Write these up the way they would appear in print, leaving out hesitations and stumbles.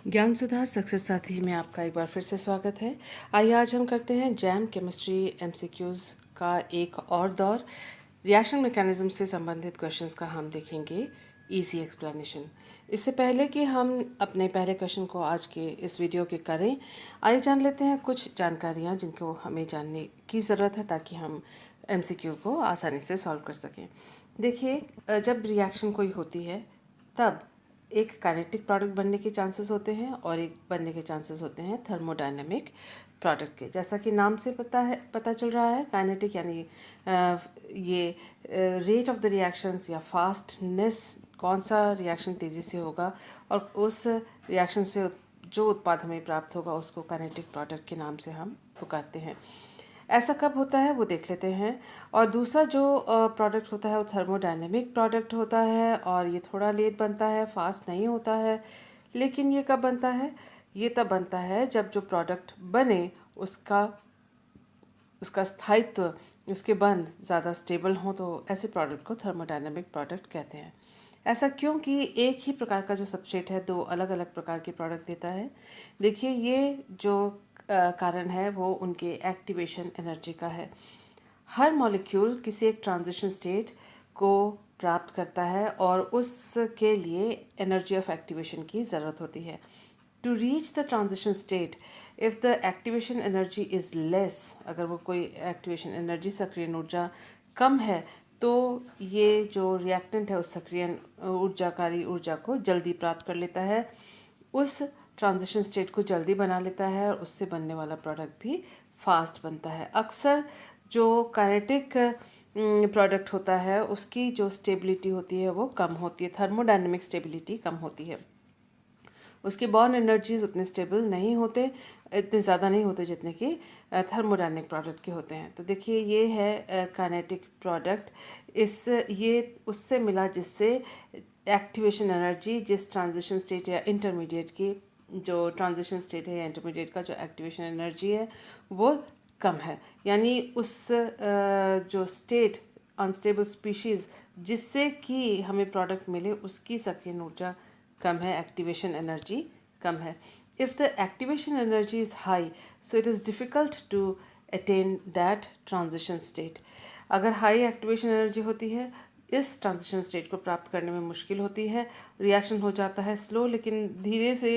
ज्ञान सुधा सक्सेस साथी में आपका एक बार फिर से स्वागत है। आइए आज हम करते हैं जैम केमिस्ट्री एमसीक्यूज़ का एक और दौर। रिएक्शन मैकेनिज्म से संबंधित क्वेश्चंस का हम देखेंगे इजी एक्सप्लेनेशन। इससे पहले कि हम अपने पहले क्वेश्चन को आज के इस वीडियो के करें, आइए जान लेते हैं कुछ जानकारियाँ जिनको हमें जानने की ज़रूरत है ताकि हम एमसीक्यू को आसानी से सॉल्व कर सकें। देखिए, जब रिएक्शन कोई होती है तब एक काइनेटिक प्रोडक्ट बनने के चांसेस होते हैं और एक बनने के चांसेस होते हैं थर्मोडायनेमिक प्रोडक्ट के। जैसा कि नाम से पता चल रहा है, काइनेटिक यानी ये रेट ऑफ द रिएक्शंस या फास्टनेस, कौन सा रिएक्शन तेज़ी से होगा और उस रिएक्शन से जो उत्पाद हमें प्राप्त होगा उसको काइनेटिक प्रोडक्ट के नाम से हम पुकारते हैं। ऐसा कब होता है वो देख लेते हैं। और दूसरा जो प्रोडक्ट होता है वो थर्मोडायनेमिक प्रोडक्ट होता है और ये थोड़ा लेट बनता है, फास्ट नहीं होता है। लेकिन ये कब बनता है? ये तब बनता है जब जो प्रोडक्ट बने उसका उसका स्थायित्व, उसके बंध ज़्यादा स्टेबल हो, तो ऐसे प्रोडक्ट को थर्मोडायनेमिक प्रोडक्ट कहते हैं। ऐसा क्यों कि एक ही प्रकार का जो सबस्ट्रेट है दो अलग अलग प्रकार के प्रोडक्ट देता है। देखिए, ये जो कारण है वो उनके एक्टिवेशन एनर्जी का है। हर मॉलिक्यूल किसी एक ट्रांजिशन स्टेट को प्राप्त करता है और उसके लिए एनर्जी ऑफ एक्टिवेशन की ज़रूरत होती है। To reach the transition state, if the activation energy is less, अगर वो कोई एक्टिवेशन एनर्जी, सक्रियण ऊर्जा कम है, तो ये जो रिएक्टेंट है उस सक्रियण ऊर्जाकारी ऊर्जा को जल्दी प्राप्त कर लेता है, उस ट्रांजिशन स्टेट को जल्दी बना लेता है और उससे बनने वाला प्रोडक्ट भी फास्ट बनता है। अक्सर जो काइनेटिक प्रोडक्ट होता है उसकी जो स्टेबिलिटी होती है वो कम होती है, थर्मोडायनेमिक स्टेबिलिटी कम होती है। उसके बॉर्न एनर्जीज उतने स्टेबल नहीं होते, इतने ज़्यादा नहीं होते जितने कि थर्मोडायनेमिक प्रोडक्ट के होते हैं। तो देखिए, ये है काइनेटिक प्रोडक्ट। इस ये उससे मिला जिससे एक्टिवेशन एनर्जी जिस ट्रांजिशन स्टेट या इंटरमीडिएट की, जो ट्रांजिशन स्टेट है या इंटरमीडिएट का जो एक्टिवेशन एनर्जी है वो कम है। यानी उस जो स्टेट, अनस्टेबल स्पीशीज़ जिससे कि हमें प्रोडक्ट मिले उसकी सक्रियण ऊर्जा कम है, एक्टिवेशन एनर्जी कम है। If the activation energy is high, so it is difficult to attain that transition state. अगर हाई एक्टिवेशन एनर्जी होती है, इस ट्रांजिशन स्टेट को प्राप्त करने में मुश्किल होती है, रिएक्शन हो जाता है स्लो, लेकिन धीरे से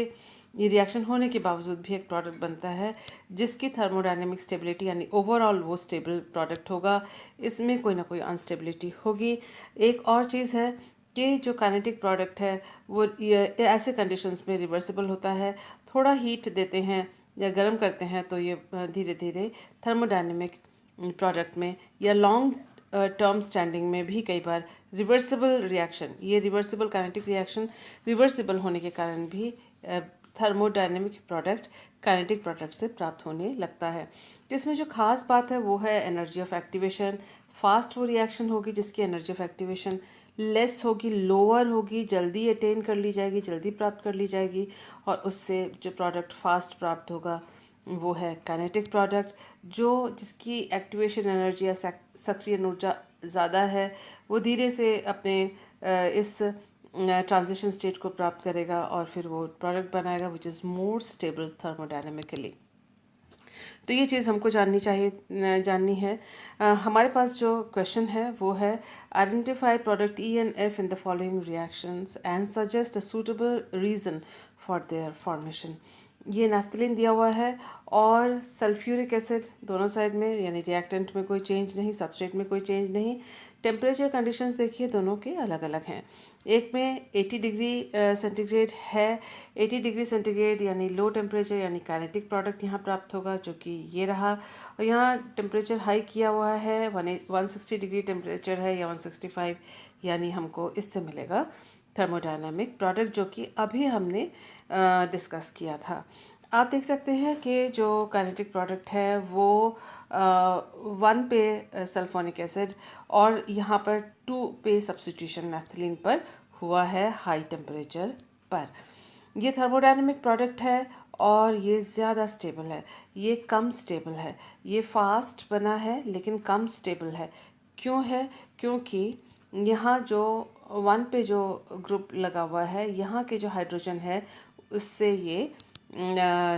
ये रिएक्शन होने के बावजूद भी एक प्रोडक्ट बनता है जिसकी थर्मोडायनेमिक स्टेबिलिटी यानी ओवरऑल वो स्टेबल प्रोडक्ट होगा, इसमें कोई ना कोई अनस्टेबिलिटी होगी। एक और चीज़ है कि जो काइनेटिक प्रोडक्ट है वो ऐसे कंडीशंस में रिवर्सिबल होता है। थोड़ा हीट देते हैं या गर्म करते हैं तो ये धीरे धीरे थर्मोडायनेमिक प्रोडक्ट में या लॉन्ग टर्म स्टैंडिंग में भी कई बार रिवर्सिबल रिएक्शन, ये रिवर्सिबल काइनेटिक रिएक्शन रिवर्सिबल होने के कारण भी थर्मोडायनेमिक प्रोडक्ट काइनेटिक प्रोडक्ट से प्राप्त होने लगता है। तो इसमें जो खास बात है वो है एनर्जी ऑफ एक्टिवेशन। फास्ट वो रिएक्शन होगी जिसकी एनर्जी ऑफ एक्टिवेशन लेस होगी, लोअर होगी, जल्दी अटेन कर ली जाएगी, जल्दी प्राप्त कर ली जाएगी और उससे जो प्रोडक्ट फास्ट प्राप्त होगा वो है काइनेटिक प्रोडक्ट। जो जिसकी एक्टिवेशन एनर्जी या सक्रियण ऊर्जा ज़्यादा है वो धीरे से अपने इस ट्रांजिशन स्टेट को प्राप्त करेगा और फिर वो प्रोडक्ट बनाएगा which is more stable thermodynamically. तो ये चीज़ हमको जाननी है। हमारे पास जो क्वेश्चन है वो है, identify product E and F in the following reactions and suggest a suitable reason for their formation. ये नैफ्थलीन दिया हुआ है और सल्फ्यूरिक एसिड दोनों साइड में, यानी रिएक्टेंट में कोई चेंज नहीं, सबस्ट्रेट में कोई चेंज नहीं। टेम्परेचर कंडीशंस देखिए दोनों के अलग अलग हैं। एक में 80 डिग्री सेंटीग्रेड है। 80 डिग्री सेंटीग्रेड यानी लो टेम्परेचर, यानी काइनेटिक प्रोडक्ट यहाँ प्राप्त होगा जो कि ये रहा। और यहाँ टेम्परेचर हाई किया हुआ है, 160 डिग्री टेम्परेचर है या 165, यानी हमको इससे मिलेगा थर्मोडायनामिक प्रोडक्ट जो कि अभी हमने डिस्कस किया था। आप देख सकते हैं कि जो काइनेटिक प्रोडक्ट है वो 1 पे सल्फोनिक एसिड और यहाँ पर 2 पे सब्स्टिट्यूशन नैफ्थलीन पर हुआ है हाई टेम्परेचर पर। ये थर्मोडायनेमिक प्रोडक्ट है और ये ज़्यादा स्टेबल है, ये कम स्टेबल है। ये फास्ट बना है लेकिन कम स्टेबल है। क्यों है? क्योंकि यहाँ जो 1 पे जो ग्रुप लगा हुआ है, यहाँ के जो हाइड्रोजन है उससे ये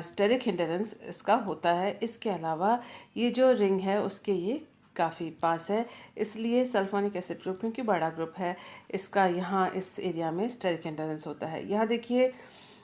स्टेरिक हिंडरेंस इसका होता है। इसके अलावा ये जो रिंग है उसके ये काफ़ी पास है, इसलिए सल्फोनिक एसिड ग्रुप क्योंकि बड़ा ग्रुप है इसका यहाँ इस एरिया में स्टेरिक हिंडरेंस होता है। यहाँ देखिए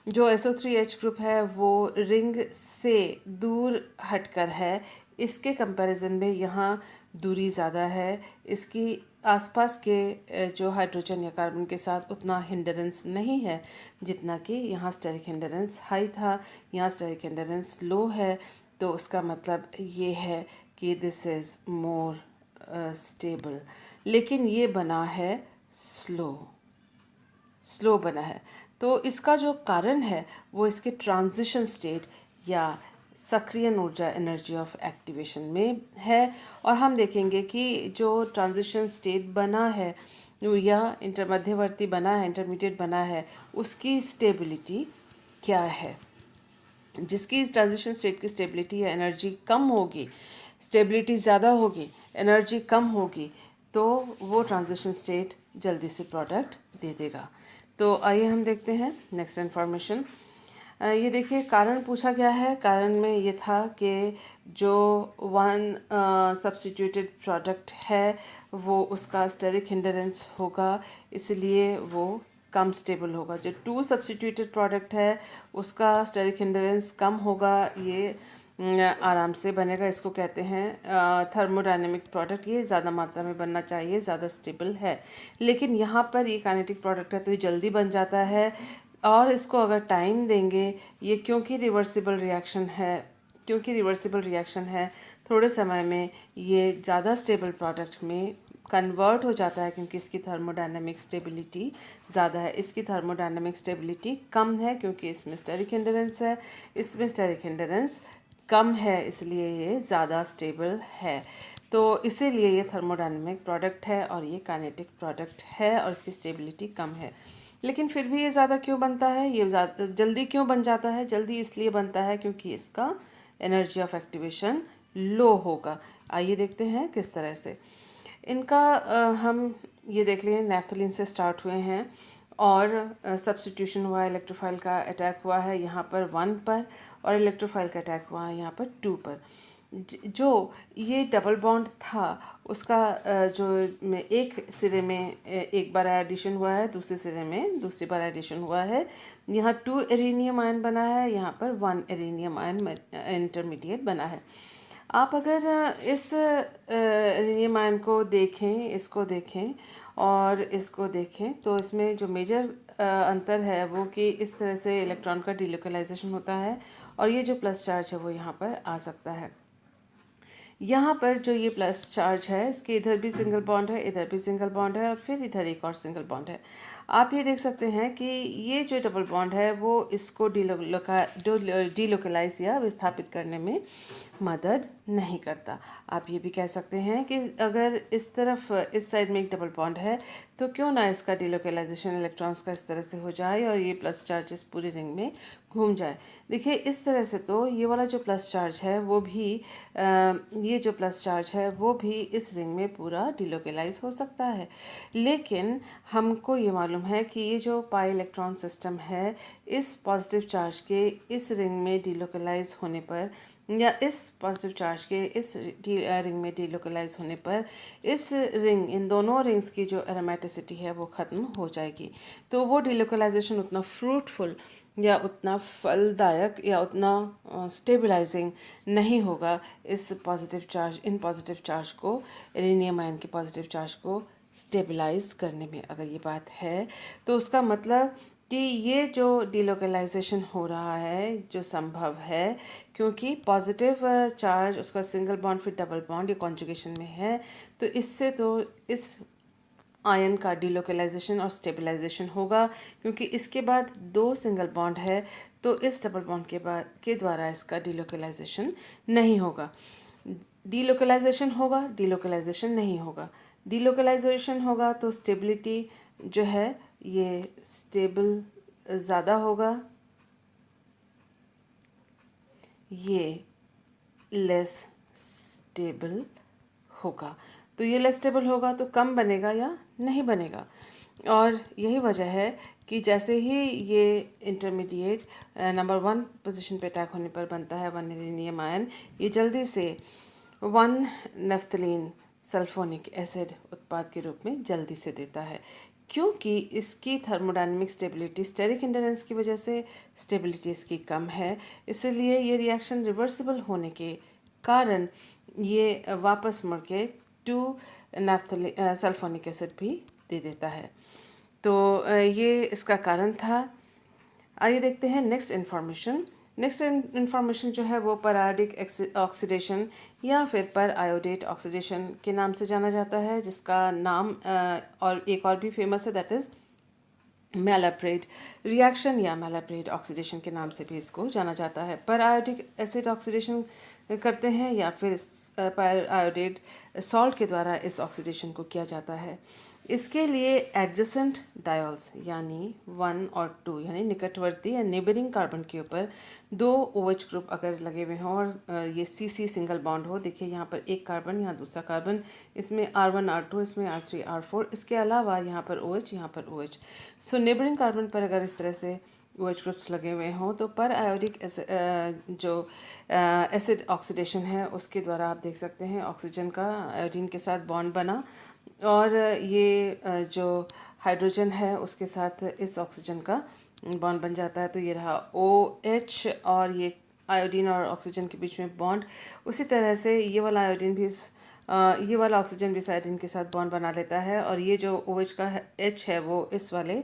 जो SO3H ग्रुप है वो रिंग से दूर हटकर है, इसके कंपैरिजन में यहाँ दूरी ज़्यादा है। इसकी आसपास के जो हाइड्रोजन या कार्बन के साथ उतना हिंडरेंस नहीं है जितना कि यहाँ स्टेरिक हिंडरेंस हाई था, यहाँ स्टेरिक हिंडरेंस लो है। तो उसका मतलब ये है कि दिस इज़ मोर स्टेबल, लेकिन ये बना है स्लो बना है। तो इसका जो कारण है वो इसके ट्रांजिशन स्टेट या सक्रियण ऊर्जा एनर्जी ऑफ एक्टिवेशन में है। और हम देखेंगे कि जो ट्रांजिशन स्टेट बना है या मध्यवर्ती बना है, इंटरमीडिएट बना है, उसकी स्टेबिलिटी क्या है। जिसकी ट्रांजिशन स्टेट की स्टेबिलिटी या एनर्जी कम होगी, स्टेबिलिटी ज़्यादा होगी, एनर्जी कम होगी, तो वो ट्रांजिशन स्टेट जल्दी से प्रोडक्ट दे देगा। तो आइए हम देखते हैं नेक्स्ट इन्फॉर्मेशन। ये देखिए कारण पूछा गया है। कारण में ये था कि जो वन सब्स्टिट्यूटेड प्रोडक्ट है वो उसका स्टेरिक हिंडरेंस होगा, इसलिए वो कम स्टेबल होगा। जो टू सब्स्टिट्यूटेड प्रोडक्ट है उसका स्टेरिक हिंडरेंस कम होगा, ये आराम से बनेगा। इसको कहते हैं थर्मोडायनेमिक प्रोडक्ट। ये ज़्यादा मात्रा में बनना चाहिए, ज़्यादा स्टेबल है। लेकिन यहाँ पर ये काइनेटिक प्रोडक्ट है तो ये जल्दी बन जाता है, और इसको अगर टाइम देंगे ये क्योंकि रिवर्सिबल रिएक्शन है, थोड़े समय में ये ज़्यादा स्टेबल प्रोडक्ट में कन्वर्ट हो जाता है क्योंकि इसकी थर्मोडायनेमिक स्टेबिलिटी ज़्यादा है। इसकी थर्मोडायनेमिक स्टेबिलिटी कम है क्योंकि इसमें स्टेरिक हिंडरेंस है, इसमें स्टेरिक हिंडरेंस कम है, इसलिए ये ज़्यादा स्टेबल है। तो इसीलिए ये थर्मोडायनेमिक प्रोडक्ट है और ये काइनेटिक प्रोडक्ट है और इसकी स्टेबिलिटी कम है। लेकिन फिर भी ये ज़्यादा क्यों बनता है, ये जल्दी क्यों बन जाता है? जल्दी इसलिए बनता है क्योंकि इसका एनर्जी ऑफ एक्टिवेशन लो होगा। आइए देखते हैं किस तरह से इनका हम ये देख लें। नैफ्थलीन से स्टार्ट हुए हैं और सब्स्टिट्यूशन हुआ, इलेक्ट्रोफाइल का अटैक हुआ है यहाँ पर 1 पर, और इलेक्ट्रोफाइल का अटैक हुआ है यहाँ पर 2 पर। जो ये डबल बॉन्ड था उसका जो में एक सिरे में एक बार एडिशन हुआ है, दूसरे सिरे में दूसरी बार एडिशन हुआ है। यहाँ 2 एरेनियम आयन बना है, यहाँ पर 1 एरेनियम आयन इंटरमीडिएट बना है। आप अगर इस एरेनियम आयन को देखें, इसको देखें और इसको देखें, तो इसमें जो मेजर अंतर है वो कि इस तरह से इलेक्ट्रॉन का डिलोकलाइजेशन होता है और ये जो प्लस चार्ज है वो यहाँ पर आ सकता है। यहाँ पर जो ये प्लस चार्ज है इसके इधर भी सिंगल बॉन्ड है, इधर भी सिंगल बॉन्ड है और फिर इधर एक और सिंगल बॉन्ड है। आप ये देख सकते हैं कि ये जो डबल बॉन्ड है वो इसको डीलोकलाइज या विस्थापित करने में मदद नहीं करता। आप ये भी कह सकते हैं कि अगर इस तरफ इस साइड में एक डबल बॉन्ड है तो क्यों ना इसका डिलोकलाइजेशन इलेक्ट्रॉन्स का इस तरह से हो जाए और ये प्लस चार्ज इस पूरी रिंग में घूम जाए। देखिए इस तरह से तो ये वाला जो प्लस चार्ज है वो भी ये जो प्लस चार्ज है वो भी इस रिंग में पूरा डिलोकलाइज हो सकता है। लेकिन हमको ये मालूम है कि ये जो पाई इलेक्ट्रॉन सिस्टम है, इस पॉजिटिव चार्ज के इस रिंग में डिलोकलाइज होने पर या इस पॉजिटिव चार्ज के इस रिंग में डिलोकलाइज होने पर इस रिंग, इन दोनों रिंग्स की जो एरोमेटिसिटी है वो ख़त्म हो जाएगी। तो वो डिलोकलाइजेशन उतना फ्रूटफुल या उतना फलदायक या उतना स्टेबलाइजिंग नहीं होगा इन पॉजिटिव चार्ज को, एरेनियम आयन के पॉजिटिव चार्ज को स्टेबलाइज करने में। अगर ये बात है तो उसका मतलब कि ये जो डिलोकलाइजेशन हो रहा है जो संभव है क्योंकि पॉजिटिव चार्ज उसका सिंगल बॉन्ड फिर डबल बॉन्ड ये कॉन्जुगेशन में है, तो इससे तो इस आयन का डिलोकलाइजेशन और स्टेबलाइजेशन होगा क्योंकि इसके बाद 2 सिंगल बॉन्ड है, तो इस डबल बॉन्ड के द्वारा इसका डिलोकलाइजेशन नहीं होगा। डिलोकलाइजेशन होगा, डिलोकलाइजेशन नहीं होगा। डिलोकलाइजेशन होगा तो स्टेबिलिटी जो है ये स्टेबल ज़्यादा होगा, ये लेस स्टेबल होगा। तो ये लेस स्टेबल होगा तो कम बनेगा या नहीं बनेगा। और यही वजह है कि जैसे ही ये इंटरमीडिएट नंबर 1 पोजीशन पे अटैक होने पर बनता है 1 यूरेनियम आयन, ये जल्दी से 1 नेफ्थलीन सल्फोनिक एसिड उत्पाद के रूप में जल्दी से देता है, क्योंकि इसकी थर्मोडायनेमिक स्टेबिलिटी स्टेरिक इंडरेंस की वजह से स्टेबिलिटी इसकी कम है। इसलिए ये रिएक्शन रिवर्सिबल होने के कारण ये वापस मुड़ के 2 सल्फोनिक एसिड भी दे देता है। तो ये इसका कारण था। आइए देखते हैं नेक्स्ट इन्फॉर्मेशन। नेक्स्ट इन्फॉर्मेशन जो है वो पैरायोडिक ऑक्सीडेशन या फिर पर आयोडेट ऑक्सीडेशन के नाम से जाना जाता है, जिसका नाम और एक और भी फेमस है, दैट इज़ मैलाप्रेट रिएक्शन या मैलाप्रेट ऑक्सीडेशन के नाम से भी इसको जाना जाता है। पर आयोडिक एसिड ऑक्सीडेशन करते हैं या फिर पर आयोडेट सॉल्ट के द्वारा इस ऑक्सीडेशन को किया जाता है। इसके लिए एडजेसेंट डायोल्स यानी 1 और 2 यानी निकटवर्ती या नेबरिंग कार्बन के ऊपर 2 OH ग्रुप अगर लगे हुए हों और ये CC सिंगल बॉन्ड हो, देखिए यहाँ पर एक कार्बन, यहाँ दूसरा कार्बन, इसमें R1 R2, इसमें R3 R4, इसके अलावा यहाँ पर OH, यहाँ पर OH। सो नेबरिंग कार्बन पर अगर इस तरह से OH ग्रुप्स लगे हुए हों तो पर आयोडिक जो एसिड ऑक्सीडेशन है उसके द्वारा आप देख सकते हैं ऑक्सीजन का आयोडीन के साथ बॉन्ड बना, और ये जो हाइड्रोजन है उसके साथ इस ऑक्सीजन का बॉन्ड बन जाता है। तो ये रहा OH और ये आयोडीन और ऑक्सीजन के बीच में बॉन्ड। उसी तरह से ये वाला आयोडीन भी ये वाला ऑक्सीजन भी इस आयोडीन के साथ बॉन्ड बना लेता है, और ये जो OH का H है वो इस वाले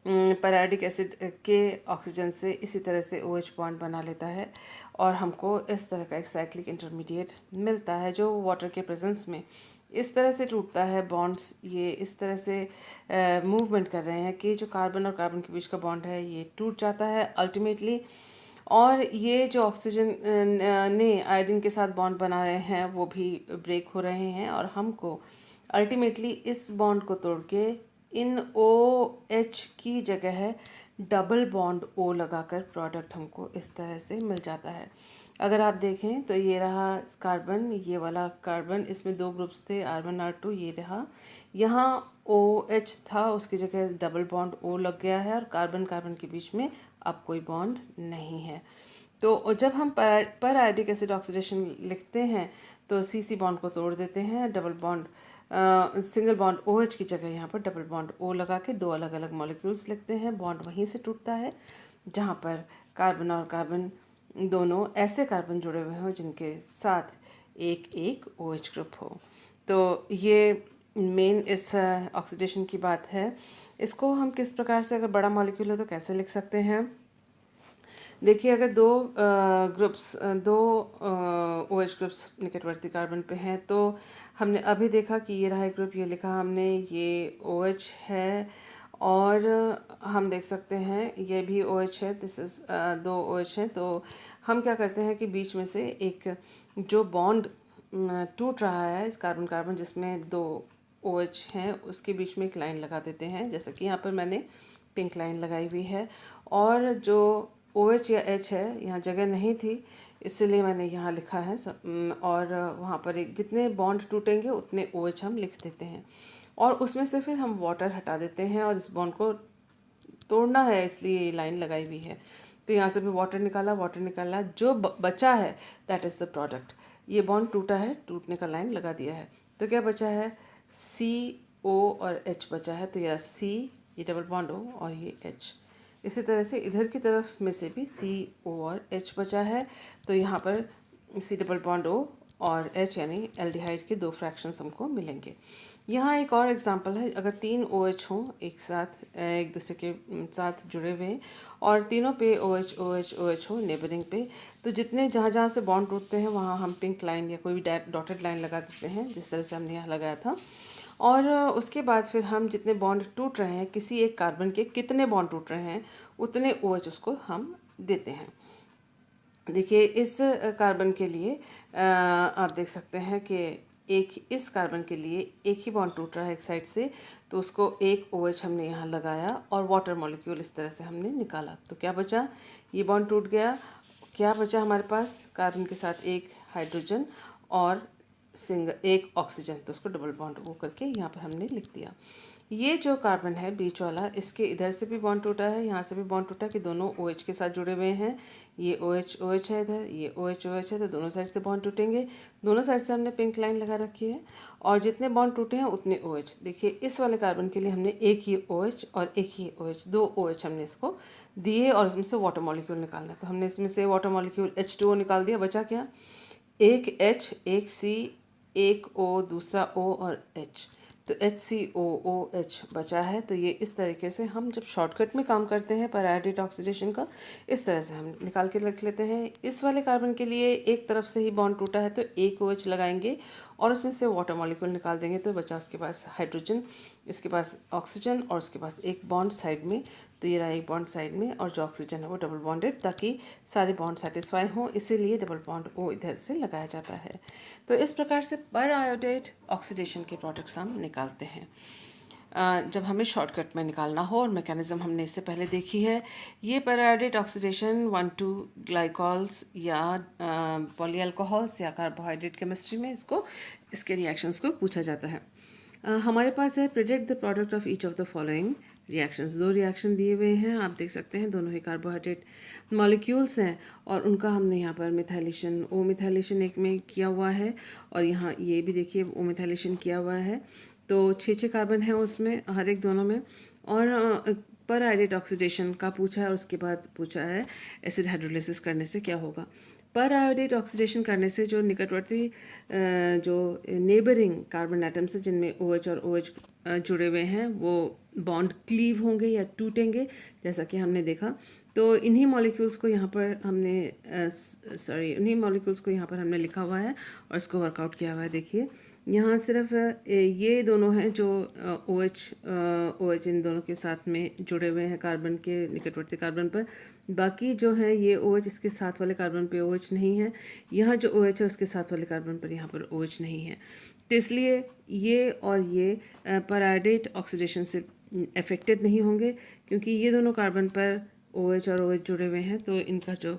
पैरायोडिक एसिड के ऑक्सीजन से इसी तरह से OH बॉन्ड बना लेता है, और हमको इस तरह का एक साइक्लिक इंटरमीडिएट मिलता है जो वाटर के प्रेजेंस में इस तरह से टूटता है। बॉन्ड्स ये इस तरह से मूवमेंट कर रहे हैं कि जो कार्बन और कार्बन के बीच का बॉन्ड है ये टूट जाता है अल्टीमेटली, और ये जो ऑक्सीजन ने आयोडीन के साथ बॉन्ड बना रहे हैं वो भी ब्रेक हो रहे हैं, और हमको अल्टीमेटली इस बॉन्ड को तोड़ के इन OH की जगह है डबल बॉन्ड O लगाकर प्रोडक्ट हमको इस तरह से मिल जाता है। अगर आप देखें तो ये रहा कार्बन, ये वाला कार्बन, इसमें 2 ग्रुप्स थे R1 R2, ये रहा, यहाँ OH था उसकी जगह डबल बॉन्ड O लग गया है, और कार्बन कार्बन के बीच में अब कोई बॉन्ड नहीं है। तो जब हम पर आयोडिक एसिड ऑक्सीडेशन लिखते हैं तो CC बॉन्ड को तोड़ देते हैं, double bond single bond OH की जगह यहाँ पर डबल बॉन्ड O लगा के 2 अलग अलग मॉलिक्यूल्स लिखते हैं। बॉन्ड वहीं से टूटता है जहाँ पर कार्बन और कार्बन दोनों ऐसे कार्बन जुड़े हुए हों जिनके साथ एक एक OH ग्रुप हो। तो ये मेन इस ऑक्सीडेशन की बात है। इसको हम किस प्रकार से, अगर बड़ा मॉलिक्यूल हो तो कैसे लिख सकते हैं। देखिए, अगर 2 ग्रुप्स 2 OH ग्रुप्स निकटवर्ती कार्बन पे हैं तो हमने अभी देखा कि ये रहा एक ग्रुप, ये लिखा हमने, ये OH है, और हम देख सकते हैं ये भी OH है, दिस इज़ 2 OH हैं। तो हम क्या करते हैं कि बीच में से एक जो बॉन्ड टूट रहा है कार्बन कार्बन जिसमें 2 OH हैं उसके बीच में एक लाइन लगा देते हैं, जैसा कि यहाँ पर मैंने पिंक लाइन लगाई हुई है। और जो OH या H है यहाँ जगह नहीं थी इसलिए मैंने यहाँ लिखा है और वहाँ पर एक जितने बॉन्ड टूटेंगे उतने OH हम लिख देते हैं, और उसमें से फिर हम वाटर हटा देते हैं, और इस बॉन्ड को तोड़ना है इसलिए ये लाइन लगाई हुई है। तो यहाँ से भी वाटर निकाला, जो बचा है दैट इज़ द प्रोडक्ट। ये बॉन्ड टूटा है, टूटने का लाइन लगा दिया है, तो क्या बचा है CO और H बचा है। तो यह C, ये डबल बॉन्ड O और ये H। इसी तरह से इधर की तरफ में से भी CO और H बचा है, तो यहाँ पर C डबल बॉन्ड O और H यानी एल्डिहाइड के 2 फ्रैक्शंस हमको मिलेंगे। यहाँ एक और एग्जांपल है, अगर 3 OH हों एक साथ एक दूसरे के साथ जुड़े हुए और तीनों पे OH OH OH हो नेबरिंग पे, तो जितने जहाँ जहाँ से बॉन्ड टूटते हैं वहाँ हम पिंक लाइन या कोई भी डॉटेड लाइन लगा देते हैं, जिस तरह से हमने यहाँ लगाया था। और उसके बाद फिर हम जितने बॉन्ड टूट रहे हैं, किसी एक कार्बन के कितने बॉन्ड टूट रहे हैं उतने OH उसको हम देते हैं। देखिए, इस कार्बन के लिए आप देख सकते हैं कि एक इस कार्बन के लिए एक ही बॉन्ड टूट रहा है एक साइड से, तो उसको एक OH हमने यहाँ लगाया और वाटर मॉलिक्यूल इस तरह से हमने निकाला। तो क्या बचा, ये बॉन्ड टूट गया, क्या बचा हमारे पास कार्बन के साथ एक हाइड्रोजन और एक ऑक्सीजन, तो उसको डबल बॉन्ड वो करके यहाँ पर हमने लिख दिया। ये जो कार्बन है बीच वाला, इसके इधर से भी बॉन्ड टूटा है, यहाँ से भी बॉन्ड टूटा कि दोनों OH के साथ जुड़े हुए हैं। ये OH है इधर, ये OH है, तो दोनों साइड से बॉन्ड टूटेंगे। दोनों साइड से हमने पिंक लाइन लगा रखी है और जितने बॉन्ड टूटे हैं उतने OH। देखिए इस वाले कार्बन के लिए हमने एक ही OH और एक ही OH, दो OH हमने इसको दिए और इसमें से वाटर मॉलिक्यूल निकालना है। तो हमने इसमें से वाटर मॉलिक्यूल H2O निकाल दिया। बचा क्या? एक H, एक C, एक O, दूसरा O और H। तो HCOOH बचा है। तो ये इस तरीके से हम जब शॉर्टकट में काम करते हैं पैराडाइट ऑक्सीडेशन का, इस तरह से हम निकाल के रख लेते हैं। इस वाले कार्बन के लिए एक तरफ से ही बॉन्ड टूटा है तो एक OH लगाएंगे और उसमें से वाटर मॉलिक्यूल निकाल देंगे, तो बचा उसके पास हाइड्रोजन, इसके पास ऑक्सीजन और उसके पास एक बॉन्ड साइड में। तो ये रहा एक बॉन्ड साइड में और जो ऑक्सीजन है वो डबल बॉन्डेड, ताकि सारे बॉन्ड सेटिस्फाई हों, इसीलिए डबल बॉन्ड O इधर से लगाया जाता है। तो इस प्रकार से पर आयोडेट ऑक्सीडेशन के प्रोडक्ट्स हम निकालते हैं। जब हमें शॉर्टकट में निकालना हो, और मैकेनिज्म हमने इससे पहले देखी है। ये पर आयोडेट ऑक्सीडेशन 1,2 ग्लाइकॉल्स या पॉली अल्कोहल्स या कार्बोहाइड्रेट केमिस्ट्री में इसके रिएक्शंस को पूछा जाता है। हमारे पास है predict the product of each of the following reactions. दो रिएक्शन दिए हुए हैं, आप देख सकते हैं, दोनों ही कार्बोहाइड्रेट मॉलिक्यूल्स हैं और उनका हमने यहाँ पर मिथाइलेशन, ओ मिथाइलेशन एक में किया हुआ है और यहाँ ये भी देखिए ओ मिथाइलेशन किया हुआ है। तो 6 कार्बन है उसमें, हर एक दोनों में। और पर आयोडेट ऑक्सीडेशन का पूछा है और उसके बाद पूछा है एसिड हाइड्रोलिसिस करने से क्या होगा। पर आयोडेट ऑक्सीडेशन करने से जो निकटवर्ती जो नेबरिंग कार्बन एटम्स हैं जिनमें OH और OH जुड़े हुए हैं, वो बॉन्ड क्लीव होंगे या टूटेंगे, जैसा कि हमने देखा। तो इन्हीं मॉलिक्यूल्स को यहाँ पर हमने लिखा हुआ है और इसको वर्कआउट किया हुआ है। देखिए यहाँ सिर्फ ये दोनों हैं जो OH इन दोनों के साथ में जुड़े हुए हैं कार्बन के निकटवर्ती कार्बन पर। बाकी जो है ये OH इसके साथ वाले कार्बन पे OH नहीं है, यहाँ जो OH है उसके साथ वाले कार्बन पर यहाँ पर OH नहीं है। तो इसलिए ये और ये पर आयोडेट ऑक्सीडेशन से अफेक्टेड नहीं होंगे, क्योंकि ये दोनों कार्बन पर OH और OH जुड़े हुए हैं। तो इनका जो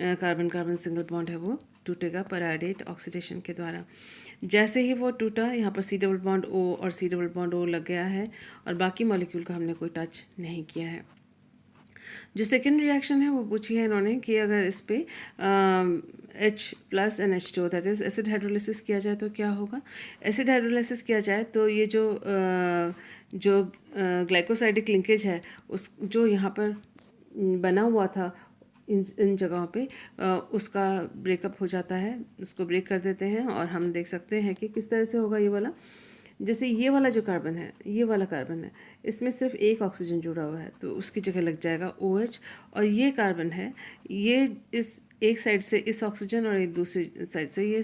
कार्बन कार्बन सिंगल बॉन्ड है वो टूटेगा पर आयोडेट ऑक्सीडेशन के द्वारा। जैसे ही वो टूटा, यहाँ पर C डबल बॉन्ड O और C डबल बॉन्ड O लग गया है और बाकी मॉलिक्यूल का हमने कोई टच नहीं किया है। जो सेकेंड रिएक्शन है वो पूछी है इन्होंने कि अगर इस पे H+ NH2 that is acid hydrolysis किया जाए तो क्या होगा। एसिड हाइड्रोलिसिस किया जाए तो ये जो ग्लाइकोसाइडिक लिंकेज है, उस जो यहाँ पर बना हुआ था इन जगहों पे, उसका ब्रेकअप हो जाता है, उसको ब्रेक कर देते हैं और हम देख सकते हैं कि किस तरह से होगा ये वाला। जैसे ये वाला जो कार्बन है, ये वाला कार्बन है, इसमें सिर्फ एक ऑक्सीजन जुड़ा हुआ है तो उसकी जगह लग जाएगा OH। और ये कार्बन है, ये इस एक साइड से इस ऑक्सीजन और एक दूसरी साइड से ये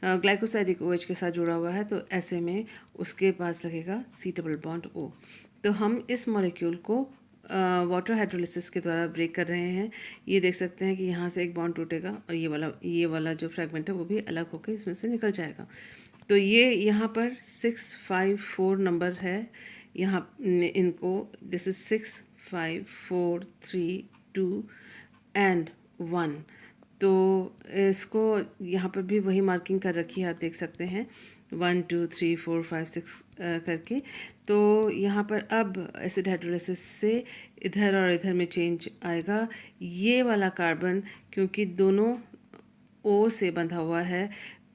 ग्लाइकोसाइडिक OH के साथ जुड़ा हुआ है, तो ऐसे में उसके पास लगेगा C डबल बॉन्ड O। तो हम इस मॉलिक्यूल को वाटर हाइड्रोलिसिस के द्वारा ब्रेक कर रहे हैं। ये देख सकते हैं कि यहाँ से एक बॉन्ड टूटेगा और ये वाला जो फ्रैगमेंट है वो भी अलग होकर इसमें से निकल जाएगा। तो ये यहाँ पर 654 नंबर है, यहाँ इनको दिस इज 6 5 4 3 2 एंड 1। तो इसको यहाँ पर भी वही मार्किंग कर रखी है, आप देख सकते हैं 1 2 3 4 5 6 करके। तो यहाँ पर अब एसिड हाइड्रोलिसिस से इधर और इधर में चेंज आएगा। ये वाला कार्बन क्योंकि दोनों O से बंधा हुआ है,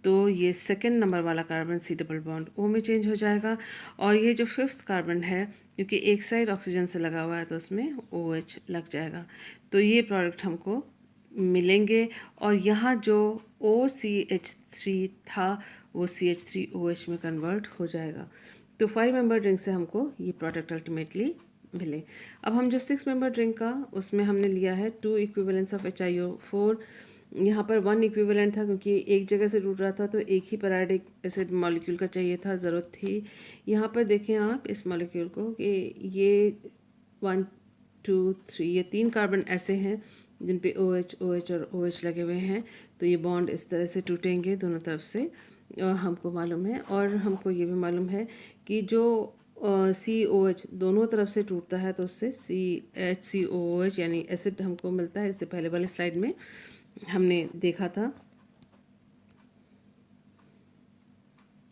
तो ये सेकेंड नंबर वाला carbon C double bond O में चेंज हो जाएगा। और ये जो फिफ्थ कार्बन है, क्योंकि एक साइड ऑक्सीजन से लगा हुआ है तो उसमें OH लग जाएगा। तो ये प्रोडक्ट हमको मिलेंगे और यहाँ जो OCH3 था वो CH3OH में कन्वर्ट हो जाएगा। तो 5 मेंबर ड्रिंक से हमको ये प्रोडक्ट अल्टीमेटली मिले। अब हम जो 6 मेंबर ड्रिंक का, उसमें हमने लिया है 2 इक्विवेलेंस ऑफ HiO4। यहाँ पर 1 इक्विवेलेंट था क्योंकि एक जगह से टूट रहा था तो एक ही पैराडिक एसिड मॉलिक्यूल का चाहिए था, ज़रूरत थी। यहाँ पर देखें आप इस मॉलिक्यूल को कि ये 1 2 3 ये 3 कार्बन ऐसे हैं जिन पे OH OH और OH लगे हुए हैं। तो ये बॉन्ड इस तरह से टूटेंगे दोनों तरफ से, हमको मालूम है। और हमको ये भी मालूम है कि जो COH दोनों तरफ से टूटता है तो उससे HCOOH यानी एसिड हमको मिलता है। इससे पहले वाले स्लाइड में हमने देखा था।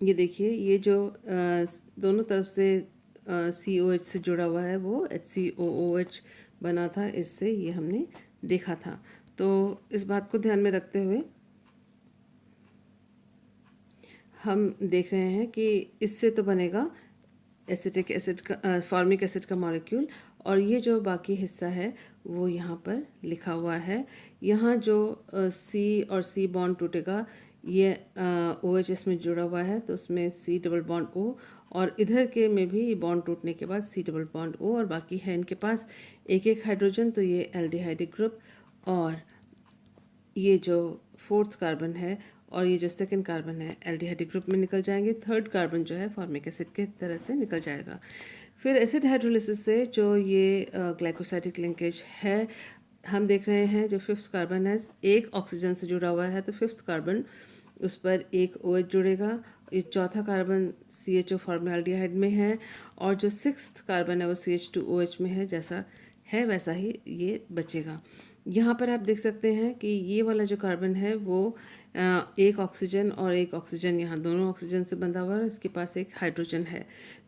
ये देखिए, ये जो दोनों तरफ से COH से जुड़ा हुआ है वो HCOOH बना था, इससे ये हमने देखा था। तो इस बात को ध्यान में रखते हुए हम देख रहे हैं कि इससे तो बनेगा एसिटिक एसिड का फॉर्मिक एसिड का मॉलिक्यूल, और ये जो बाकी हिस्सा है वो यहाँ पर लिखा हुआ है। यहाँ जो C और C बॉन्ड टूटेगा, ये OH इसमें जुड़ा हुआ है तो उसमें C डबल बॉन्ड O, और इधर के में भी बॉन्ड टूटने के बाद C डबल बॉन्ड O, और बाकी है इनके पास एक एक हाइड्रोजन, तो ये एल्डिहाइडिक ग्रुप, और ये जो फोर्थ कार्बन है और ये जो सेकंड कार्बन है एल्डिहाइडिक ग्रुप में निकल जाएंगे। थर्ड कार्बन जो है फॉर्मिक एसिड के तरह से निकल जाएगा। फिर एसिड हाइड्रोलिसिस से जो ये ग्लाइकोसाइडिक लिंकेज है, हम देख रहे हैं जो फिफ्थ कार्बन है एक ऑक्सीजन से जुड़ा हुआ है, तो फिफ्थ कार्बन उस पर एक OH जुड़ेगा। ये चौथा कार्बन CHO फॉर्मल्डिहाइड में है, और जो सिक्स्थ कार्बन है वो CH2OH में है। जैसा है वैसा ही ये बचेगा। यहाँ पर आप देख सकते हैं कि ये वाला जो कार्बन है वो एक ऑक्सीजन और एक ऑक्सीजन, यहाँ दोनों ऑक्सीजन से बंधा हुआ है, इसके पास एक हाइड्रोजन है।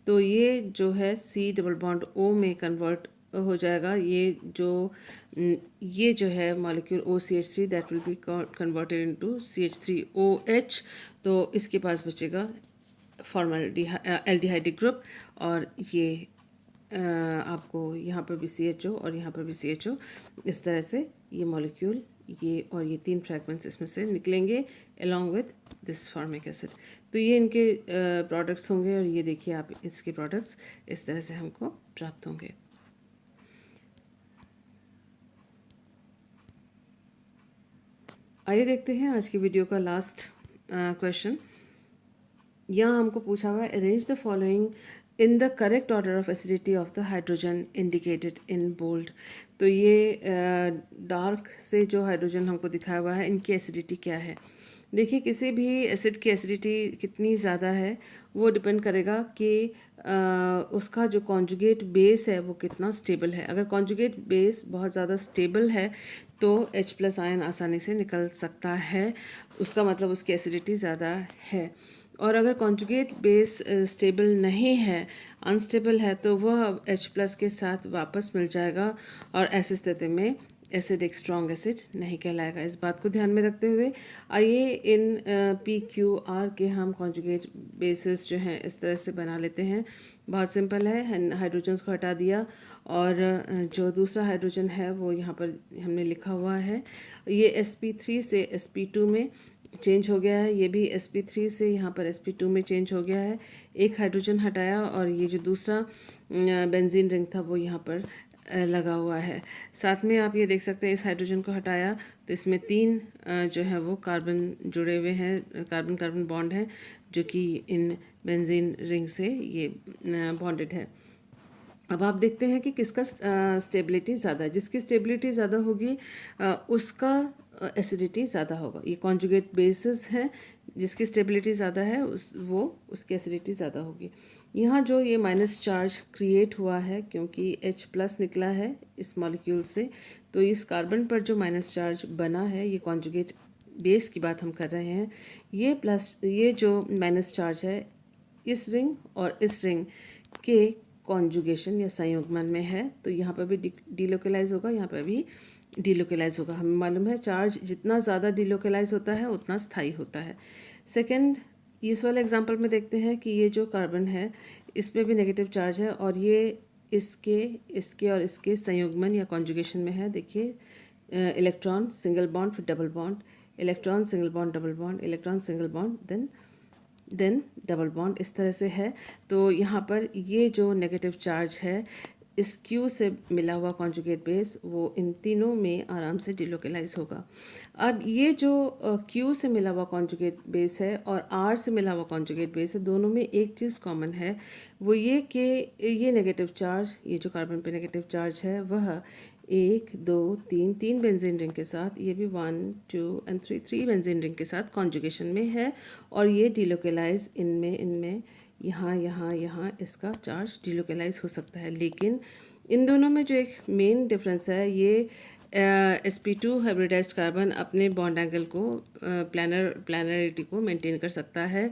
तो ये जो है C डबल बॉन्ड O में कन्वर्ट हो जाएगा। ये जो है molecule OCH3 that will be converted into CH3OH। तो इसके पास बचेगा एल्डिहाइडिक ग्रुप, और ये आपको यहाँ पर भी CHO और यहाँ पर भी CHO, इस तरह से ये मॉलिक्यूल ये और ये तीन फ्रैगमेंट्स इसमें से निकलेंगे along with this formic acid. तो ये इनके प्रोडक्ट्स होंगे, और ये देखिए आप इसके प्रोडक्ट्स इस तरह से हमको प्राप्त होंगे। आइए देखते हैं आज की वीडियो का लास्ट क्वेश्चन। यहाँ हमको पूछा हुआ है arrange the following in the correct order of acidity of the hydrogen indicated in bold. तो ये डार्क से जो हाइड्रोजन हमको दिखाया हुआ है, इनकी एसिडिटी क्या है। देखिए, किसी भी एसिड की एसिडिटी कितनी ज़्यादा है वो डिपेंड करेगा कि उसका जो कॉन्जुगेट बेस है वो कितना स्टेबल है। अगर कॉन्जुगेट बेस बहुत ज़्यादा स्टेबल है तो H+ आयन आसानी से निकल सकता है, उसका मतलब उसकी एसिडिटी ज़्यादा है। और अगर कॉन्जुगेट बेस स्टेबल नहीं है, अनस्टेबल है, तो वह H+ के साथ वापस मिल जाएगा, और ऐसी स्थिति में एसिड एक स्ट्रॉन्ग एसिड नहीं कहलाएगा। इस बात को ध्यान में रखते हुए आइए इन PQR के हम कॉन्जुगेट बेसिस जो हैं इस तरह से बना लेते हैं। बहुत सिंपल है, हाइड्रोजन्स को हटा दिया, और जो दूसरा हाइड्रोजन है वो यहाँ पर हमने लिखा हुआ है। ये sp3 से sp2 में चेंज हो गया है, ये भी sp3 से यहाँ पर sp2 में चेंज हो गया है। एक हाइड्रोजन हटाया, और ये जो दूसरा बेंजीन रिंग था वो यहाँ पर लगा हुआ है। साथ में आप ये देख सकते हैं इस हाइड्रोजन को हटाया तो इसमें तीन जो है वो कार्बन जुड़े हुए हैं, कार्बन कार्बन बॉन्ड हैं, जो कि इन बेंजीन रिंग से ये बॉन्डेड है। अब आप देखते हैं कि किसका स्टेबिलिटी ज़्यादा है। जिसकी स्टेबिलिटी ज़्यादा होगी उसका एसिडिटी ज़्यादा होगा। ये कॉन्जुगेट बेसिस हैं, जिसकी स्टेबिलिटी ज़्यादा है उसकी एसिडिटी ज़्यादा होगी। यहाँ जो ये माइनस चार्ज क्रिएट हुआ है क्योंकि H+ निकला है इस मॉलिक्यूल से, तो इस कार्बन पर जो माइनस चार्ज बना है, ये कॉन्जुगेट बेस की बात हम कर रहे हैं। ये जो माइनस चार्ज है इस रिंग और इस रिंग के कॉन्जुगेशन या संयुग्मन में है, तो यहाँ पर भी डिलोकलाइज होगा, यहाँ पर भी डिलोकलाइज होगा। हमें मालूम है चार्ज जितना ज़्यादा डिलोकलाइज होता है उतना स्थायी होता है। सेकंड, इस वाले एग्जांपल में देखते हैं कि ये जो कार्बन है इसमें भी नेगेटिव चार्ज है, और ये इसके और इसके संयुग्मन या कॉन्जुगेशन में है। देखिए इलेक्ट्रॉन सिंगल बॉन्ड, फिर double bond, electron single bond double bond, electron single bond then double bond, इस तरह से है। तो यहाँ पर ये जो नेगेटिव चार्ज है इस Q से मिला हुआ कॉन्जुगेट बेस वो इन तीनों में आराम से डिलोकलाइज होगा। अब ये जो Q से मिला हुआ कॉन्जुगेट बेस है और R से मिला हुआ कॉन्जुगेट बेस है, दोनों में एक चीज़ कॉमन है, वो ये कि ये नेगेटिव चार्ज, ये जो कार्बन पे नेगेटिव चार्ज है वह 1 2 3 बेंजीन रिंग के साथ, ये भी 1 2 and 3 बेंजीन रिंग के साथ कॉन्जुगेशन में है, और ये डिलोकलाइज इनमें यहाँ इसका चार्ज डिलोकलाइज हो सकता है। लेकिन इन दोनों में जो एक मेन डिफरेंस है, ये sp2 हाइब्रिडाइज्ड कार्बन अपने बॉन्ड एंगल को प्लानरिटी को मेंटेन कर सकता है,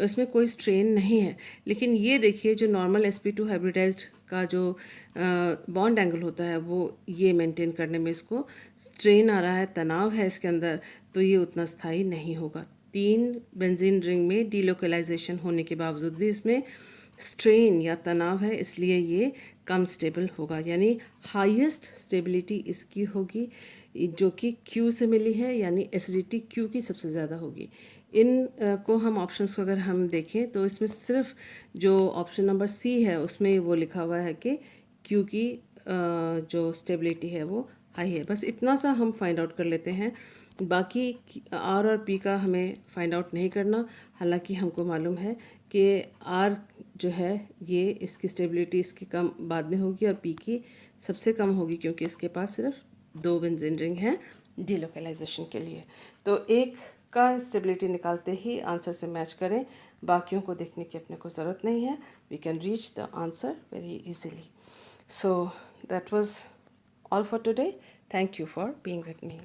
उसमें कोई स्ट्रेन नहीं है। लेकिन ये देखिए जो नॉर्मल sp2 हाइब्रिडाइज्ड का जो बॉन्ड एंगल होता है वो ये मेंटेन करने में इसको स्ट्रेन आ रहा है, तनाव है इसके अंदर, तो ये उतना स्थायी नहीं होगा। 3 बेंजीन रिंग में डीलोकलाइजेशन होने के बावजूद भी इसमें स्ट्रेन या तनाव है, इसलिए ये कम स्टेबल होगा। यानी हाईएस्ट स्टेबिलिटी इसकी होगी जो कि Q से मिली है, यानी एसिडिटी Q की सबसे ज़्यादा होगी। इन को हम ऑप्शंस को अगर हम देखें तो इसमें सिर्फ जो ऑप्शन नंबर C है उसमें वो लिखा हुआ है कि Q की जो स्टेबिलिटी है वो हाई है। बस इतना सा हम फाइंड आउट कर लेते हैं, बाकी आर और पी का हमें फाइंड आउट नहीं करना। हालांकि हमको मालूम है कि आर जो है ये इसकी स्टेबिलिटी इसकी कम बाद में होगी और पी की सबसे कम होगी, क्योंकि इसके पास सिर्फ 2 बेंजीन रिंग हैं डीलोकलाइजेशन के लिए। तो एक का स्टेबिलिटी निकालते ही आंसर से मैच करें, बाकियों को देखने की अपने को ज़रूरत नहीं है। We can reach the answer very easily. So that was all for today. Thank you for being with me.